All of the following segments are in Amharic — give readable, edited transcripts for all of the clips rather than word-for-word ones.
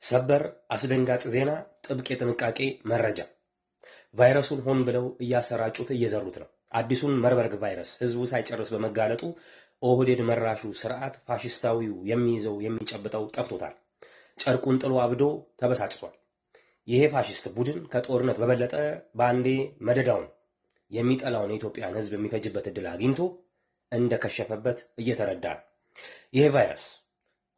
ሰበር አስደንጋጭ ዜና፣ ጥብቅ የጥንቃቄ መረጃ። ቫይረሱን ሆን ብለው እያሰራጩት እየዘሩት ነው። አዲሱን መርበርግ ቫይረስ ህዝቡ ሳይጨርስ በመጋለጡ ኦህዴድ መራሹ ስርዓት ፋሽስታዊው የሚይዘው የሚጨብጠው ጠፍቶታል። ጨርቁን ጥሎ አብዶ ተበሳጭቷል። ይሄ ፋሽስት ቡድን ከጦርነት በበለጠ በአንዴ መደዳውን የሚጠላውን የኢትዮጵያን ህዝብ የሚፈጅበት እድል አግኝቶ እንደከሸፈበት እየተረዳ ነው። ይሄ ቫይረስ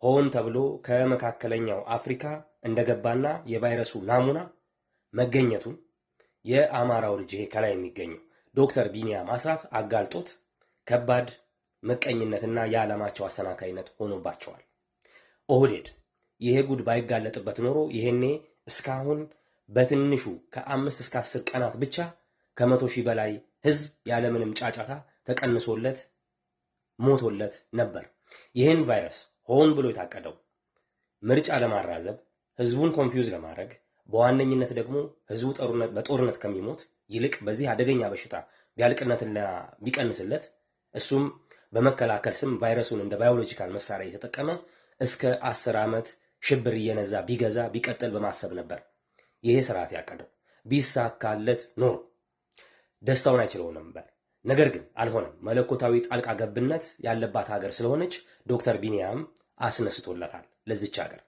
ሆን ተብሎ ከመካከለኛው አፍሪካ እንደገባና የቫይረሱ ናሙና መገኘቱን የአማራው ልጅ ይሄ ከላይ የሚገኘው ዶክተር ቢኒያም አስራት አጋልጦት ከባድ ምቀኝነትና የዓላማቸው አሰናካይነት ሆኖባቸዋል። ኦህዴድ ይሄ ጉድ ባይጋለጥበት ኖሮ ይሄኔ እስካሁን በትንሹ ከ5 እስከ 10 ቀናት ብቻ ከ100,000 በላይ ህዝብ ያለምንም ጫጫታ ተቀንሶለት ሞቶለት ነበር። ይህን ቫይረስ ሆን ብሎ የታቀደው ምርጫ ለማራዘብ ህዝቡን ኮንፊውዝ ለማድረግ በዋነኝነት ደግሞ ህዝቡ በጦርነት ከሚሞት ይልቅ በዚህ አደገኛ በሽታ ቢያልቅነትና ቢቀንስለት እሱም በመከላከል ስም ቫይረሱን እንደ ባዮሎጂካል መሳሪያ የተጠቀመ እስከ 10 ዓመት ሽብር እየነዛ ቢገዛ ቢቀጥል በማሰብ ነበር ይሄ ስርዓት ያቀደው። ቢሳካለት ኖሮ ደስታውን አይችለው ነበር። ነገር ግን አልሆነም። መለኮታዊ ጣልቃ ገብነት ያለባት ሀገር ስለሆነች ዶክተር ቢኒያም አስነስቶላታል ለዚች ሀገር።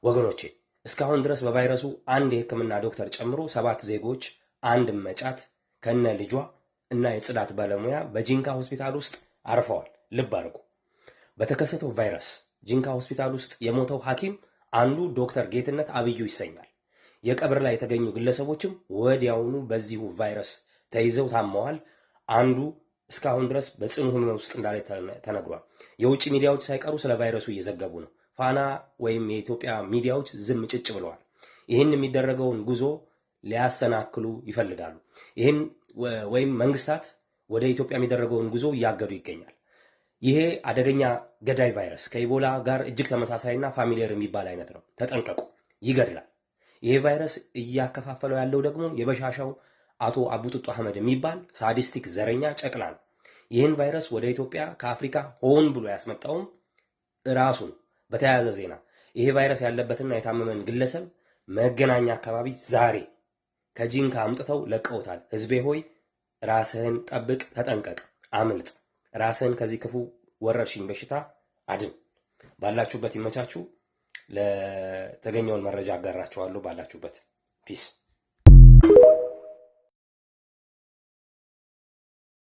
ወገኖቼ እስካሁን ድረስ በቫይረሱ አንድ የህክምና ዶክተር ጨምሮ 7 ዜጎች፣ አንድ መጫት ከነ ልጇ እና የጽዳት ባለሙያ በጂንካ ሆስፒታል ውስጥ አርፈዋል። ልብ አድርጉ። በተከሰተው ቫይረስ ጂንካ ሆስፒታል ውስጥ የሞተው ሐኪም አንዱ ዶክተር ጌትነት አብዩ ይሰኛል። የቀብር ላይ የተገኙ ግለሰቦችም ወዲያውኑ በዚሁ ቫይረስ ተይዘው ታመዋል። አንዱ እስካሁን ድረስ በጽኑ ህመም ውስጥ እንዳለ ተነግሯል። የውጭ ሚዲያዎች ሳይቀሩ ስለ ቫይረሱ እየዘገቡ ነው። ፋና ወይም የኢትዮጵያ ሚዲያዎች ዝም ጭጭ ብለዋል። ይህን የሚደረገውን ጉዞ ሊያሰናክሉ ይፈልጋሉ። ይህን ወይም መንግስታት ወደ ኢትዮጵያ የሚደረገውን ጉዞ እያገዱ ይገኛል። ይሄ አደገኛ ገዳይ ቫይረስ ከኢቦላ ጋር እጅግ ተመሳሳይና ፋሚሊየር የሚባል አይነት ነው። ተጠንቀቁ፣ ይገድላል። ይሄ ቫይረስ እያከፋፈለው ያለው ደግሞ የበሻሻው አቶ አቡጡጡ አህመድ የሚባል ሳዲስቲክ ዘረኛ ጨቅላ ነው። ይህን ቫይረስ ወደ ኢትዮጵያ ከአፍሪካ ሆን ብሎ ያስመጣውም ራሱን። በተያያዘ ዜና ይሄ ቫይረስ ያለበትና የታመመን ግለሰብ መገናኛ አካባቢ ዛሬ ከጂንካ አምጥተው ለቀውታል። ህዝቤ ሆይ ራስህን ጠብቅ፣ ተጠንቀቅ፣ አምልጥ። ራስህን ከዚህ ክፉ ወረርሽኝ በሽታ አድን። ባላችሁበት ይመቻችሁ። ለተገኘውን መረጃ አጋራችኋለሁ። ባላችሁበት ፒስ